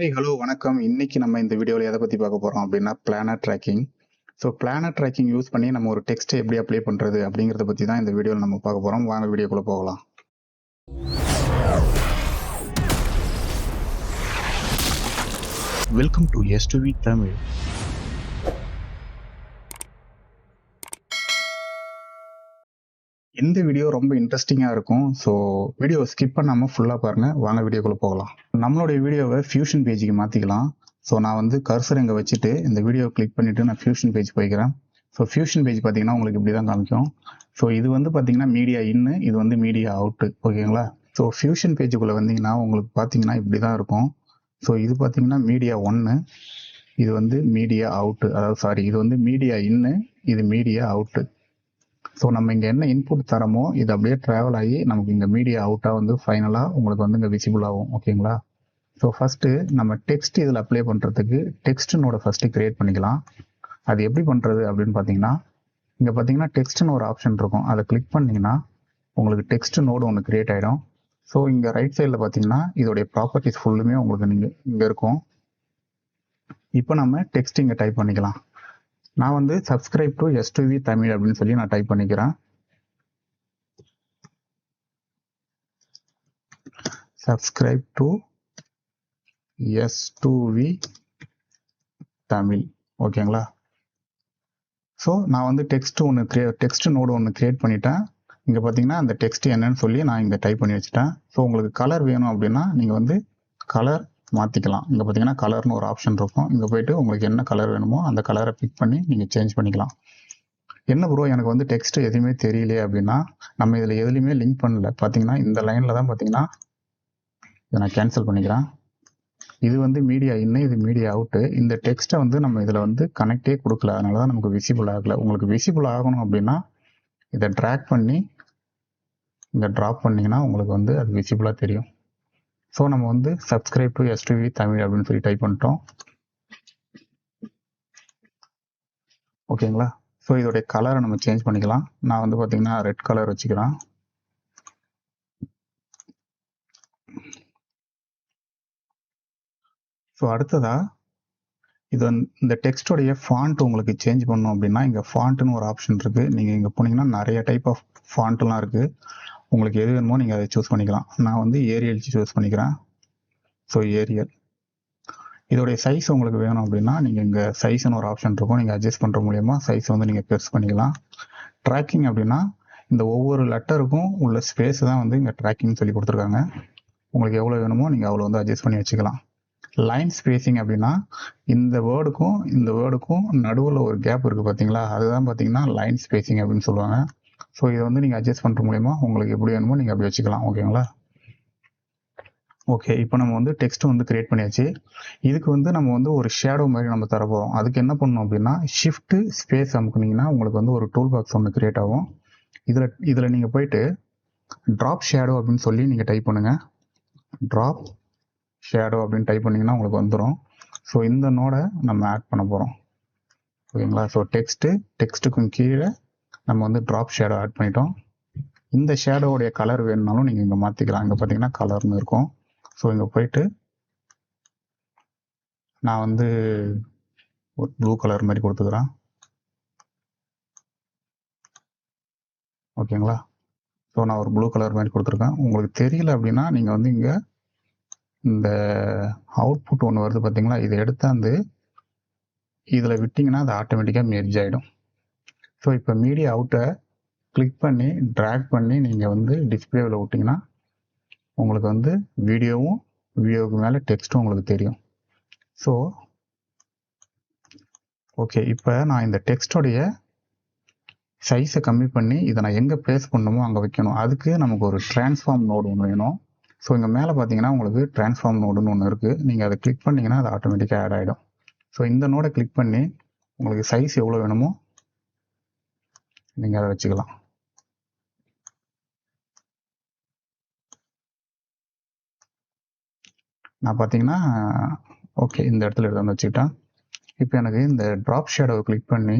Hello வணக்கம். இன்னைக்கு நம்ம இந்த வீடியோவில் எதை பற்றி பார்க்க போகிறோம் அப்படின்னா planar tracking. So planar tracking use பண்ணி நம்ம ஒரு டெக்ஸ்ட்டை எப்படி அப்ளை பண்ணுறது அப்படிங்கிறத பற்றி தான் இந்த வீடியோவில் நம்ம பார்க்க போகிறோம். வாங்க வீடியோக்குள்ளே போகலாம். Welcome to S2V Tamil. இந்த வீடியோ ரொம்ப இன்ட்ரெஸ்டிங்காக இருக்கும். ஸோ வீடியோ ஸ்கிப் பண்ணாமல் ஃபுல்லாக பாருங்கள். வாங்க வீடியோக்குள்ளே போகலாம். நம்மளுடைய வீடியோவை ஃபியூஷன் பேஜுக்கு மாற்றிக்கலாம். ஸோ நான் வந்து கர்சர் இங்கே வச்சுட்டு இந்த வீடியோ கிளிக் பண்ணிவிட்டு நான் ஃபியூஷன் பேஜ் போய்க்கிறேன். ஸோ ஃபியூஷன் பேஜ் பார்த்தீங்கன்னா உங்களுக்கு இப்படி தான் காமிக்கும். ஸோ இது வந்து பார்த்தீங்கன்னா மீடியா இன்னு, இது வந்து மீடியா அவுட்டு. ஓகேங்களா? ஸோ ஃபியூஷன் பேஜுக்குள்ளே வந்தீங்கன்னா உங்களுக்கு பார்த்தீங்கன்னா இப்படி தான் இருக்கும். ஸோ இது பார்த்தீங்கன்னா மீடியா ஒன்று, இது வந்து மீடியா அவுட்டு. அதாவது இது வந்து மீடியா இன்னு, இது மீடியா அவுட்டு. ஸோ நம்ம இங்கே என்ன இன்புட் தரமோ இது அப்படியே ட்ராவல் ஆகி நமக்கு இங்கே மீடியா அவுட்டாக வந்து ஃபைனலாக உங்களுக்கு வந்து இங்கே விசிபிள் ஆகும். ஓகேங்களா? ஸோ ஃபஸ்ட்டு நம்ம டெக்ஸ்ட் இதில் அப்ளை பண்ணுறதுக்கு டெக்ஸ்ட் நோட ஃபஸ்ட்டு க்ரியேட் பண்ணிக்கலாம். அது எப்படி பண்ணுறது அப்படின்னு பார்த்தீங்கன்னா, இங்கே பார்த்தீங்கன்னா டெக்ஸ்ட்னு ஒரு ஆப்ஷன் இருக்கும். அதை கிளிக் பண்ணிங்கன்னா உங்களுக்கு டெக்ஸ்ட் நோடு ஒன்று க்ரியேட் ஆகிடும். ஸோ இங்கே ரைட் சைடில் பார்த்தீங்கன்னா இதோடைய ப்ராப்பர்ட்டிஸ் ஃபுல்லுமே உங்களுக்கு நீங்கள் இங்கே இருக்கும். இப்போ நம்ம டெக்ஸ்ட் இங்கே டைப் பண்ணிக்கலாம். நான் வந்து சப்ஸ்கிரைப் டு S2V தமிழ் அப்படின்னு சொல்லி நான் டைப் பண்ணிக்கிறேன். Subscribe to S2V Tamil. ஓகேங்களா? ஸோ நான் வந்து டெக்ஸ்ட் நோடு ஒன்று கிரியேட் பண்ணிட்டேன். இங்கே பார்த்தீங்கன்னா அந்த டெக்ஸ்ட் என்னன்னு சொல்லி நான் இங்கே டைப் பண்ணி வச்சுட்டேன். ஸோ உங்களுக்கு கலர் வேணும் அப்படின்னா நீங்கள் வந்து கலர் மாற்றிக்கலாம். இங்கே பார்த்தீங்கன்னா கலர்னு ஒரு ஆப்ஷன் இருக்கும். இங்கே போயிட்டு உங்களுக்கு என்ன கலர் வேணுமோ அந்த கலரை பிக் பண்ணி நீங்கள் சேஞ்ச் பண்ணிக்கலாம். என்ன ப்ரோ எனக்கு வந்து டெக்ஸ்ட் எதுவுமே தெரியலையே அப்படின்னா, நம்ம இதில் எதுலையுமே லிங்க் பண்ணல. பார்த்தீங்கன்னா இந்த லைனில் தான் பார்த்தீங்கன்னா இதை நான் கேன்சல் பண்ணிக்கிறேன். இது வந்து மீடியா இன்னு, இது மீடியா அவுட்டு. இந்த டெக்ஸ்ட்டை வந்து நம்ம இதில் வந்து கனெக்டே கொடுக்கல, அதனால தான் நமக்கு விசிபிள் ஆகலை. உங்களுக்கு விசிபிள் ஆகணும் அப்படின்னா இதை ட்ராக் பண்ணி இங்கே ட்ராப் பண்ணிங்கன்னா உங்களுக்கு வந்து அது விசிபிளாக தெரியும். ஸோ நம்ம வந்து சப்ஸ்கிரைப் டு S2V தமிழ் அப்படின்னு சொல்லி டைப் பண்ணிட்டோம். ஓகேங்களா? ஸோ இதோடைய கலரை நம்ம சேஞ்ச் பண்ணிக்கலாம். நான் வந்து பார்த்தீங்கன்னா ரெட் கலர் வச்சுக்கிறேன். ஸோ அடுத்ததாக இது இந்த டெக்ஸ்டோடைய ஃபாண்ட் உங்களுக்கு சேஞ்ச் பண்ணணும் அப்படின்னா இங்கே ஃபாண்ட்னு ஒரு ஆப்ஷன் இருக்குது. நீங்கள் இங்கே போனீங்கன்னா நிறைய டைப் ஆஃப் ஃபாண்ட்லாம் இருக்குது. உங்களுக்கு எது வேணுமோ நீங்கள் அதை சூஸ் பண்ணிக்கலாம். நான் வந்து ஏரியல் சூஸ் பண்ணிக்கிறேன். So Ariel. இதோடைய சைஸ் உங்களுக்கு வேணும் அப்படின்னா நீங்கள் இங்கே சைஸ்னு ஒரு ஆப்ஷன் இருக்கும். நீங்கள் அட்ஜஸ்ட் பண்ணுற மூலியமா சைஸ் வந்து நீங்கள் பெருசு பண்ணிக்கலாம். ட்ராக்கிங் அப்படின்னா இந்த ஒவ்வொரு லெட்டருக்கும் உள்ள ஸ்பேஸ் தான் வந்து இங்கே ட்ராக்கிங் சொல்லி கொடுத்துருக்காங்க. உங்களுக்கு எவ்வளோ வேணுமோ நீங்கள் அவ்வளோ வந்து அட்ஜஸ்ட் பண்ணி வச்சுக்கலாம். லைன் ஸ்பேசிங் அப்படின்னா இந்த வேர்டுக்கும் நடுவில் ஒரு கேப் இருக்குது பார்த்தீங்களா, அதுதான் பார்த்தீங்கன்னா லைன் ஸ்பேசிங் அப்படின்னு சொல்லுவாங்க. ஸோ இதை வந்து நீங்கள் அட்ஜஸ்ட் பண்ணுற மூலியமா உங்களுக்கு எப்படி வேணுமோ நீங்கள் அப்படி வச்சுக்கலாம். ஓகேங்களா? ஓகே, இப்போ நம்ம வந்து டெக்ஸ்ட் வந்து கிரியேட் பண்ணியாச்சு. இதுக்கு வந்து நம்ம வந்து ஒரு ஷேடோ மாதிரி நம்ம தர போகிறோம். அதுக்கு என்ன பண்ணணும் அப்படின்னா ஷிஃப்ட் ஸ்பேஸ் அமுக்குனீங்கன்னா உங்களுக்கு வந்து ஒரு டூல் பாக்ஸ் ஒன்று கிரியேட் ஆகும். இதில் நீங்கள் போயிட்டு ட்ராப் ஷேடோ அப்படின்னு சொல்லி நீங்கள் டைப் பண்ணுங்கள். ட்ராப் ஷேடோ அப்படின்னு டைப் பண்ணிங்கன்னா உங்களுக்கு வந்துடும். ஸோ இந்த நோடை நம்ம ஆட் பண்ண போகிறோம். ஓகேங்களா? ஸோ டெக்ஸ்ட்டுக்கும் கீழே நம்ம வந்து ட்ராப் ஷேடோ ஆட் பண்ணிட்டோம். இந்த ஷேடோவுடைய கலர் வேணும்னாலும் நீங்கள் இங்கே மாற்றிக்கலாம். இங்கே பார்த்தீங்கன்னா கலர்னு இருக்கும். ஸோ இங்கே போயிட்டு நான் வந்து ஒரு ப்ளூ கலர் மாதிரி கொடுத்துக்கிறேன். ஓகேங்களா? ஸோ நான் ஒரு ப்ளூ கலர் மாதிரி கொடுத்துருக்கேன். உங்களுக்கு தெரியல அப்படின்னா நீங்கள் வந்து இங்கே இந்த அவுட்புட் ஒன்று வருது பார்த்தீங்களா, இதை எடுத்தாந்து இதில் விட்டிங்கன்னா அது ஆட்டோமேட்டிக்காக மெர்ஜ் ஆகிடும். ஸோ இப்போ மீடியா அவுட்டை கிளிக் பண்ணி ட்ராக் பண்ணி நீங்கள் வந்து டிஸ்பிளேவில் விட்டிங்கன்னா உங்களுக்கு வந்து வீடியோவுக்கு மேலே டெக்ஸ்ட்டும் உங்களுக்கு தெரியும். ஸோ ஓகே, இப்போ நான் இந்த டெக்ஸ்டோடைய சைஸை கம்மி பண்ணி இதை நான் எங்கே ப்ளேஸ் பண்ணணுமோ அங்கே வைக்கணும். அதுக்கு நமக்கு ஒரு ட்ரான்ஸ்ஃபார்ம் நோடு ஒன்று வேணும். ஸோ இங்கே மேலே பார்த்தீங்கன்னா உங்களுக்கு ட்ரான்ஸ்ஃபார்ம் நோடுன்னு ஒன்று இருக்குது. நீங்கள் அதை கிளிக் பண்ணிங்கன்னா அது ஆட்டோமேட்டிக்காக ஆட் ஆகிடும். ஸோ இந்த நோடை கிளிக் பண்ணி உங்களுக்கு சைஸ் எவ்வளோ வேணுமோ நீங்கள் அதை வச்சுக்கலாம். நான் பார்த்தீங்கன்னா ஓகே இந்த இடத்துல எடுத்து வந்து வச்சுக்கிட்டேன். இப்போ எனக்கு இந்த ட்ராப் ஷேடோவை கிளிக் பண்ணி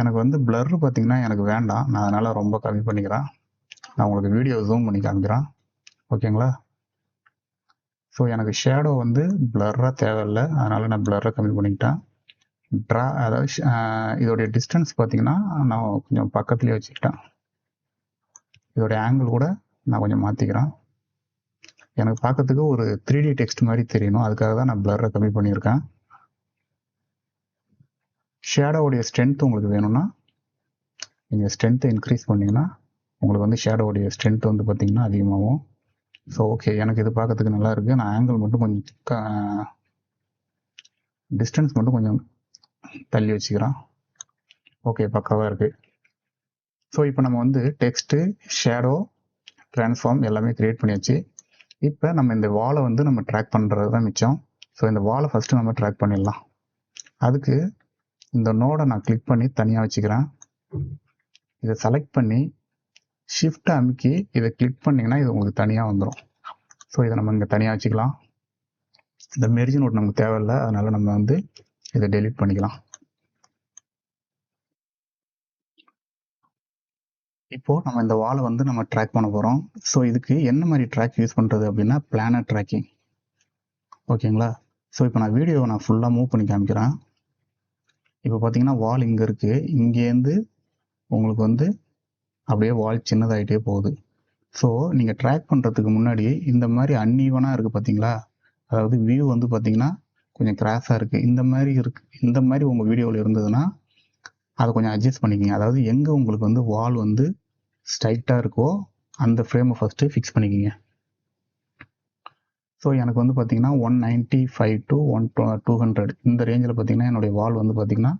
எனக்கு வந்து பிளர் பார்த்தீங்கன்னா எனக்கு வேண்டாம், நான் அதனால் ரொம்ப கம்மி பண்ணிக்கிறேன். நான் உங்களுக்கு வீடியோ ஜூம் பண்ணி காமிக்கிறேன். ஓகேங்களா? ஸோ எனக்கு ஷேடோ வந்து பிளர்ராக தேவையில்லை, அதனால் நான் பிளர்ரை கம்மி பண்ணிக்கிட்டேன். அதாவது இதோடைய டிஸ்டன்ஸ் பார்த்தீங்கன்னா நான் கொஞ்சம் பக்கத்துலேயே வச்சுக்கிட்டேன். இதோடைய ஆங்கிள் கூட நான் கொஞ்சம் மாற்றிக்கிறேன். எனக்கு பார்க்கறதுக்கு ஒரு 3D டெக்ஸ்ட் மாதிரி தெரியணும், அதுக்காக தான் நான் பிளர்ரை கம்மி பண்ணியிருக்கேன். ஷேடோவுடைய ஸ்ட்ரென்த் உங்களுக்கு வேணும்னா நீங்கள் ஸ்ட்ரென்த்தை இன்க்ரீஸ் பண்ணிங்கன்னா உங்களுக்கு வந்து ஷேடோவுடைய ஸ்ட்ரென்த் வந்து பார்த்திங்கன்னா அதிகமாகும். ஸோ ஓகே, எனக்கு இது பார்க்கறதுக்கு நல்லா இருக்குது. நான் ஆங்கிள் மட்டும் கொஞ்சம் டிஸ்டன்ஸ் மட்டும் கொஞ்சம் தள்ளி வச்சுக்கிறேன். ஓகே, பக்காவாக இருக்குது. ஸோ இப்போ நம்ம வந்து டெக்ஸ்ட்டு, ஷேடோ, ட்ரான்ஸ்ஃபார்ம் எல்லாமே க்ரியேட் பண்ணியாச்சு. இப்போ நம்ம இந்த வாலை வந்து நம்ம ட்ராக் பண்ணுறது தான் மிச்சம். ஸோ இந்த வாலை ஃபஸ்ட்டு நம்ம ட்ராக் பண்ணிடலாம். அதுக்கு இந்த நோடை நான் கிளிக் பண்ணி தனியாக வச்சுக்கிறேன். இதை செலக்ட் பண்ணி ஷிஃப்ட் அமுக்கி இதை கிளிக் பண்ணிங்கன்னா இது உங்களுக்கு தனியாக வந்துடும். ஸோ இதை நம்ம இங்கே தனியாக வச்சுக்கலாம். இந்த மெர்ஜ் நோட் நமக்கு தேவையில்லை, அதனால் நம்ம வந்து இதை டெலீட் பண்ணிக்கலாம். இப்போது நம்ம இந்த வாலை வந்து நம்ம ட்ராக் பண்ண போகிறோம். ஸோ இதுக்கு என்ன மாதிரி ட்ராக் யூஸ் பண்ணுறது அப்படின்னா பிளானர் ட்ராக்கிங். ஓகேங்களா? ஸோ இப்போ நான் வீடியோவை நான் ஃபுல்லாக மூவ் பண்ணி காமிக்கிறேன். இப்போ பார்த்தீங்கன்னா வால் இங்கே இருக்குது, இங்கேருந்து உங்களுக்கு வந்து அப்படியே வால் சின்னதாகிட்டே போகுது. ஸோ நீங்கள் ட்ராக் பண்ணுறதுக்கு முன்னாடி இந்த மாதிரி அன்ஈவனாக இருக்குது பார்த்தீங்களா, அதாவது வியூ வந்து பார்த்தீங்கன்னா கொஞ்சம் கிராஸாக இருக்குது, இந்த மாதிரி உங்கள் வீடியோவில் இருந்ததுன்னா அதை கொஞ்சம் அட்ஜஸ்ட் பண்ணிக்கோங்க. அதாவது எங்கே உங்களுக்கு வந்து வால் வந்து ஸ்ட்ரைட்டாக இருக்கோ அந்த ஃப்ரேமை ஃபஸ்ட்டு ஃபிக்ஸ் பண்ணிக்கோங்க. ஸோ எனக்கு வந்து பார்த்தீங்கன்னா 195 to 200 இந்த ரேஞ்சில் பார்த்தீங்கன்னா என்னுடைய வால் வந்து பார்த்தீங்கன்னா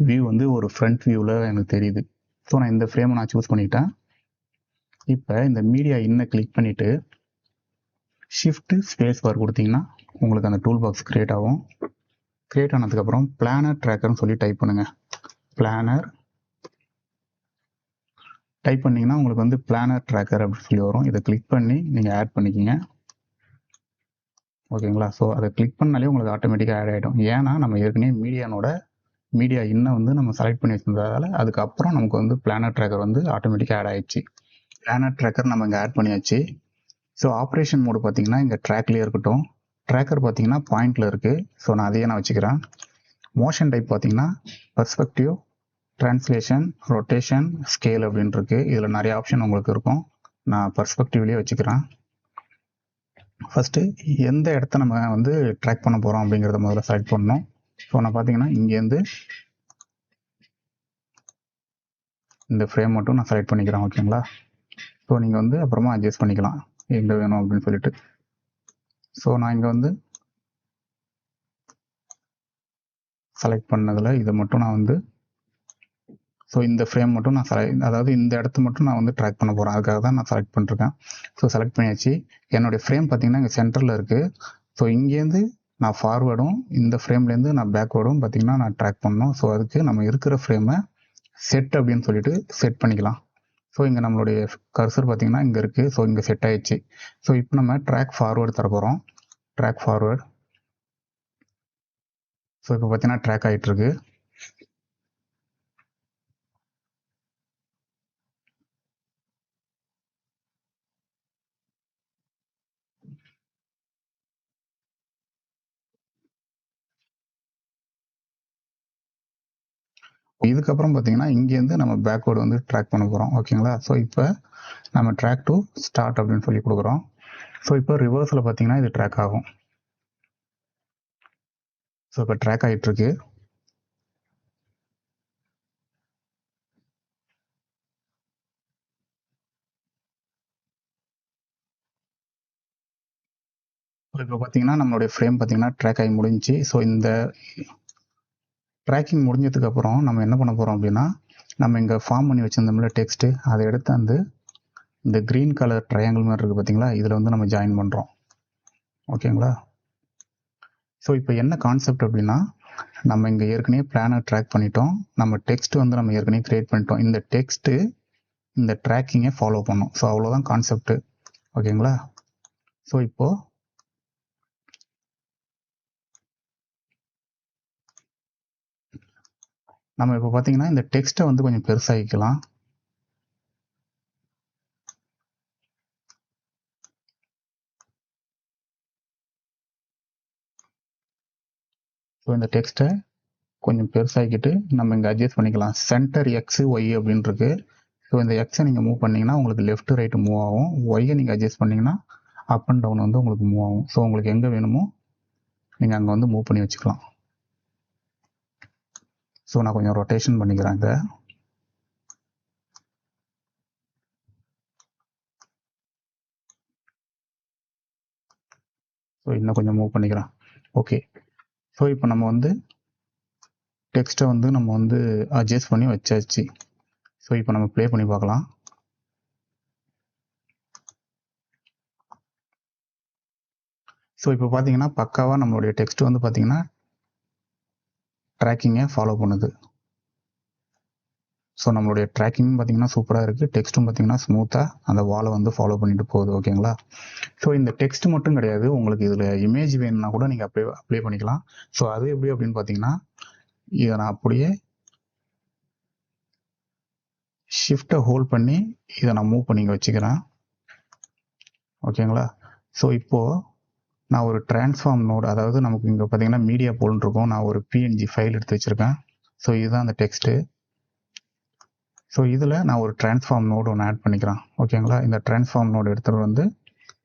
வியூ வந்து ஒரு ஃப்ரண்ட் வியூவில் எனக்கு தெரியுது. ஸோ நான் இந்த ஃப்ரேமை நான் சூஸ் பண்ணிட்டேன். இப்போ இந்த மீடியா இன்னை கிளிக் பண்ணிவிட்டு ஷிஃப்ட்டு ஸ்பேஸ் பார் கொடுத்தீங்கன்னா உங்களுக்கு அந்த டூல் பாக்ஸ் க்ரியேட் ஆகும். க்ரியேட் ஆனதுக்கப்புறம் பிளானர் ட்ராக்கர்னு சொல்லி டைப் பண்ணுங்கள். பிளானர் டைப் பண்ணிங்கன்னா உங்களுக்கு வந்து பிளானர் ட்ராக்கர் அப்படின்னு சொல்லி வரும். இதை கிளிக் பண்ணி நீங்கள் ஆட் பண்ணிக்கிங்க. ஓகேங்களா? ஸோ அதை கிளிக் பண்ணாலே உங்களுக்கு ஆட்டோமேட்டிக்காக ஆட் ஆகிடும். ஏன்னா நம்ம ஏற்கனவே மீடியா இன்னை வந்து நம்ம செலக்ட் பண்ணி வச்சிருந்ததால் அதுக்கப்புறம் நமக்கு வந்து பிளானர் ட்ராக்கர் வந்து ஆட்டோமேட்டிக்காக ஆட் ஆகிடுச்சு. பிளானர் ட்ராக்கர் நம்ம இங்கே ஆட் பண்ணியாச்சு. ஸோ ஆப்ரேஷன் மோடு பார்த்தீங்கன்னா இங்கே ட்ராக்லேயே இருக்கட்டும். ட்ராக்கர் பார்த்தீங்கன்னா பாயிண்டில் இருக்குது. ஸோ நான் அதையே நான் வச்சுக்கிறேன். மோஷன் டைப் பார்த்தீங்கன்னா பர்ஸ்பெக்டிவ், ட்ரான்ஸ்லேஷன், ரொட்டேஷன், ஸ்கேல் அப்படின்னு இருக்குது. இதில் நிறைய ஆப்ஷன் உங்களுக்கு இருக்கும். நான் பர்ஸ்பெக்டிவ்லேயே வச்சுக்கிறேன். ஃபஸ்ட்டு எந்த இடத்த நம்ம வந்து ட்ராக் பண்ண போகிறோம் அப்படிங்கிறத முதல்ல செலக்ட் பண்ணணும். ஸோ நான் பார்த்தீங்கன்னா இங்கேருந்து இந்த ஃப்ரேம் மட்டும் நான் செலக்ட் பண்ணிக்கிறேன். ஓகேங்களா? ஸோ நீங்கள் வந்து அப்புறமா அட்ஜஸ்ட் பண்ணிக்கலாம் எங்கே வேணும் அப்படின்னு சொல்லிட்டு. ஸோ நான் இங்கே வந்து செலக்ட் பண்ணதில் இதை மட்டும் நான் வந்து இந்த ஃப்ரேம் மட்டும் நான் அதாவது இந்த இடத்த மட்டும் நான் வந்து ட்ராக் பண்ண போகிறேன். அதுக்காக தான் நான் செலக்ட் பண்ணிருக்கேன். ஸோ செலக்ட் பண்ணியாச்சு. என்னுடைய ஃப்ரேம் பார்த்தீங்கன்னா இங்கே சென்டரில் இருக்குது. ஸோ இங்கேருந்து நான் ஃபார்வேர்டும் இந்த ஃப்ரேம்லேருந்து நான் பேக்வேர்டும் பார்த்தீங்கன்னா நான் ட்ராக் பண்ணணும். ஸோ அதுக்கு நம்ம இருக்கிற ஃப்ரேமை செட் அப்படின்னு சொல்லிட்டு செட் பண்ணிக்கலாம். ஸோ இங்கே நம்மளுடைய கர்சர் பார்த்தீங்கன்னா இங்கே இருக்குது. ஸோ இங்கே செட் ஆயிடுச்சு. ஸோ இப்போ நம்ம ட்ராக் ஃபார்வேர்டு தர போகிறோம். Track forward. ஸோ இப்போ பார்த்தீங்கன்னா ட்ராக் ஆகிட்டுருக்கு. இதுக்கப்புறம் பார்த்தீங்கன்னா இங்கேருந்து நம்ம பேக்வேர்டு வந்து ட்ராக் பண்ண போகிறோம். ஓகேங்களா? ஸோ இப்போ நம்ம ட்ராக் டு ஸ்டார்ட் அப்படின்னு சொல்லி கொடுக்குறோம். ஸோ இப்போ ரிவர்ஸில் பார்த்தீங்கன்னா இது ட்ராக் ஆகும். ஸோ இப்போ ட்ராக் ஆகிட்டுருக்கு. இப்போ பார்த்தீங்கன்னா நம்மளுடைய ஃப்ரேம் பார்த்தீங்கன்னா ட்ராக் ஆகி முடிஞ்சிச்சு. ஸோ இந்த ட்ராக்கிங் முடிஞ்சதுக்கப்புறம் நம்ம என்ன பண்ண போகிறோம் அப்படின்னா நம்ம இங்கே ஃபார்ம் பண்ணி வச்சுருந்தோம்ல டெக்ஸ்ட்டு, அதை எடுத்து அந்த இந்த க்ரீன் கலர் ட்ரையாங்கிள் மாதிரி இருக்குது பார்த்தீங்களா, இதில் வந்து நம்ம ஜாயின் பண்ணுறோம். ஓகேங்களா? ஸோ இப்போ என்ன கான்செப்ட் அப்படின்னா நம்ம இங்கே ஏற்கனவே பிளானர் ட்ராக் பண்ணிட்டோம். நம்ம டெக்ஸ்ட் வந்து நம்ம ஏற்கனவே க்ரியேட் பண்ணிட்டோம். இந்த டெக்ஸ்ட்டு இந்த ட்ராக்கிங்கை ஃபாலோ பண்ணும். ஸோ அவ்வளோதான் கான்செப்ட்டு. ஓகேங்களா? ஸோ இப்போது நம்ம இப்போ பார்த்தீங்கன்னா இந்த டெக்ஸ்ட்டை வந்து கொஞ்சம் பெருசாகிக்கலாம். ஸோ இந்த டெக்ஸ்ட்டை கொஞ்சம் பெருசாகிக்கிட்டு நம்ம இங்கே அட்ஜஸ்ட் பண்ணிக்கலாம். சென்டர் எக்ஸு ஒய் அப்படின்னு இருக்கு. ஸோ இந்த எக்ஸை நீங்கள் மூவ் பண்ணிங்கன்னா உங்களுக்கு லெஃப்ட் ரைட்டு மூவ் ஆகும். ஒய்யை நீங்கள் அட்ஜஸ்ட் பண்ணிங்கன்னா அப் அண்ட் டவுன் வந்து உங்களுக்கு மூவ் ஆகும். ஸோ உங்களுக்கு எங்கே வேணுமோ நீங்கள் அங்கே வந்து மூவ் பண்ணி வச்சுக்கலாம். ஸோ நான் கொஞ்சம் ரொட்டேஷன் பண்ணிக்கிறேன் இங்கே. ஸோ இன்னும் கொஞ்சம் மூவ் பண்ணிக்கிறேன். ஓகே. ஸோ இப்போ நம்ம வந்து டெக்ஸ்ட்டை வந்து நம்ம வந்து அட்ஜஸ்ட் பண்ணி வச்சாச்சு. ஸோ இப்போ நம்ம ப்ளே பண்ணி பார்க்கலாம். ஸோ இப்போ பார்த்தீங்கன்னா பக்காவாக நம்மளுடைய டெக்ஸ்ட் வந்து பார்த்தீங்கன்னா ட்ராக்கிங்கை ஃபாலோ பண்ணுது. ஸோ நம்மளுடைய ட்ராக்கிங் பார்த்தீங்கன்னா சூப்பராக இருக்குது. டெக்ஸ்ட்டும் பார்த்தீங்கன்னா ஸ்மூத்தாக அந்த வாலை வந்து ஃபாலோ பண்ணிட்டு போகுது. ஓகேங்களா. ஸோ இந்த டெக்ஸ்ட் மட்டும் கிடையாது, உங்களுக்கு இதில் இமேஜ் வேணும்னா கூட நீங்கள் அப்ளை பண்ணிக்கலாம். ஸோ அது எப்படி அப்படின்னு பார்த்தீங்கன்னா இதை நான் அப்படியே ஷிஃப்ட்டை ஹோல்ட் பண்ணி இதை நான் மூவ் பண்ணி வச்சுக்கிறேன். ஓகேங்களா. ஸோ இப்போது நான் ஒரு டிரான்ஸ்ஃபார்ம் நோடு, அதாவது நமக்கு இங்கே பார்த்தீங்கன்னா மீடியா போல்னு இருக்கும். நான் ஒரு பிஎன்ஜி ஃபைல் எடுத்து வச்சுருக்கேன். ஸோ இதுதான் அந்த டெக்ஸ்ட்டு. ஸோ இதில் நான் ஒரு டிரான்ஸ்ஃபார்ம் நோடு ஒன்று ஆட் பண்ணிக்கிறேன். ஓகேங்களா. இந்த டிரான்ஸ்ஃபார்ம் நோடு எடுத்துகிட்டு வந்து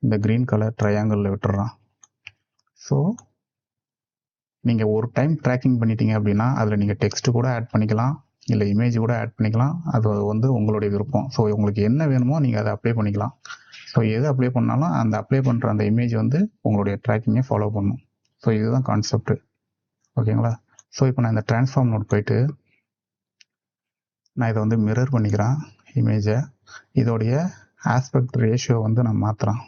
இந்த க்ரீன் கலர் ட்ரையாங்கிளில் விட்டுறேன். ஸோ நீங்கள் ஒரு டைம் ட்ராக்கிங் பண்ணிட்டீங்க அப்படின்னா அதில் நீங்கள் டெக்ஸ்ட்டு கூட ஆட் பண்ணிக்கலாம், இல்லை இமேஜ் கூட ஆட் பண்ணிக்கலாம். அது வந்து உங்களுடைய விருப்பம். ஸோ உங்களுக்கு என்ன வேணுமோ நீங்கள் அதை அப்ளை பண்ணிக்கலாம். ஸோ எது அப்ளை பண்ணாலும் அந்த அப்ளை பண்ணுற அந்த இமேஜ் வந்து உங்களுடைய ட்ராக்கிங்கை ஃபாலோ பண்ணும். ஸோ இதுதான் கான்செப்ட். ஓகேங்களா. ஸோ இப்போ நான் இந்த டிரான்ஸ்ஃபார்ம் நோட் போயிட்டு நான் இதை வந்து மிரர் பண்ணிக்கிறேன் இமேஜை. இதோடைய ஆஸ்பெக்ட் ரேஷியோ வந்து நான் மாற்றுறேன்.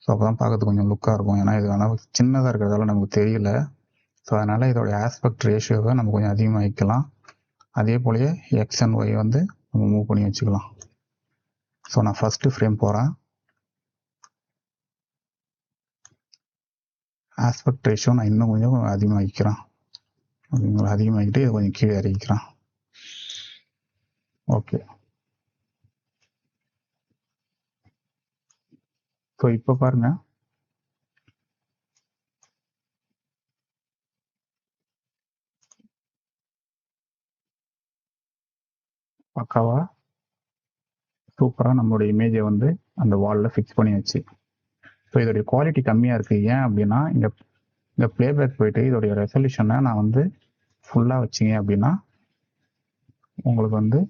ஸோ அப்போ தான் பார்க்கறதுக்கு கொஞ்சம் லுக்காக இருக்கும். ஏன்னா இது ஆனால் சின்னதாக இருக்கிறதால நமக்கு தெரியல. ஸோ அதனால் இதோடைய ஆஸ்பெக்ட் ரேஷியோவை நம்ம கொஞ்சம் அதிகமாக வைக்கலாம். அதே போலயே எக்ஸ் அண்ட் ஒய் வந்து நம்ம மூவ் பண்ணி வச்சுக்கலாம். ஸோ நான் ஃபஸ்ட்டு ஃப்ரேம் போகிறேன். ஆஸ்பெக்ட் ரேஷியோ நான் இன்னும் கொஞ்சம் அதிகமாகிக்கிறேன். ஓகேங்களா. அதிகமாகிக்கிட்டு இதை கொஞ்சம் கீழே இறக்கிக்கிறேன். ஓகே. ஸோ இப்போ பாருங்க, பக்காவா சூப்பராக நம்மளோட இமேஜை வந்து அந்த வாலில் ஃபிக்ஸ் பண்ணியாச்சு. ஸோ இதோடைய குவாலிட்டி கம்மியாக இருக்குது. ஏன் அப்படின்னா இந்த ப்ளேபேக் போயிட்டு இதோடைய ரெசல்யூஷனை நான் வந்து ஃபுல்லாக வச்சிங்க அப்படின்னா உங்களுக்கு வந்து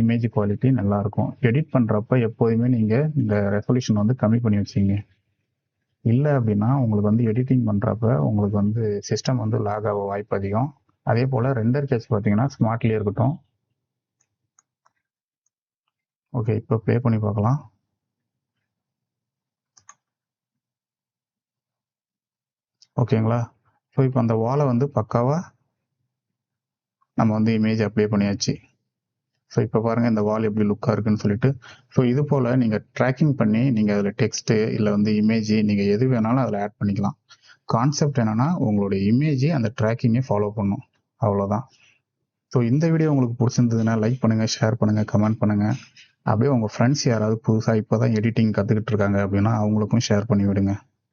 இமேஜ் குவாலிட்டி நல்லாயிருக்கும். எடிட் பண்ணுறப்ப எப்போதுமே நீங்கள் இந்த ரெசல்யூஷன் வந்து கம்மி பண்ணி வச்சிங்க. இல்லை அப்படின்னா உங்களுக்கு வந்து எடிட்டிங் பண்ணுறப்ப உங்களுக்கு வந்து சிஸ்டம் வந்து லாக் ஆக வாய்ப்பு அதிகம். அதே போல் ரெண்டர் கேஸ் பார்த்தீங்கன்னா ஸ்மார்ட்லேயே இருக்கட்டும். ஓகே. இப்போ ப்ளே பண்ணி பார்க்கலாம். ஓகேங்களா. ஸோ இப்போ அந்த வாலை வந்து பக்காவாக நம்ம வந்து இமேஜ் அப்ளை பண்ணியாச்சு. ஸோ இப்போ பாருங்கள் இந்த வால் எப்படி லுக்காக இருக்குன்னு சொல்லிட்டு. ஸோ இது போல் நீங்கள் ட்ராக்கிங் பண்ணி நீங்கள் அதில் டெக்ஸ்ட்டு இல்லை வந்து இமேஜ் நீங்கள் எது வேணாலும் அதில் ஆட் பண்ணிக்கலாம். கான்செப்ட் என்னென்னா உங்களுடைய இமேஜ் அந்த ட்ராக்கிங்கை ஃபாலோ பண்ணும். அவ்வளோதான். ஸோ இந்த வீடியோ உங்களுக்கு பிடிச்சிருந்ததுன்னா லைக் பண்ணுங்கள், ஷேர் பண்ணுங்கள், கமெண்ட் பண்ணுங்கள். அப்படியே உங்கள் ஃப்ரெண்ட்ஸ் யாராவது புதுசாக இப்போ தான் எடிட்டிங் கற்றுக்கிட்டு இருக்காங்க அப்படின்னா அவங்களுக்கும் ஷேர் பண்ணி விடுங்க.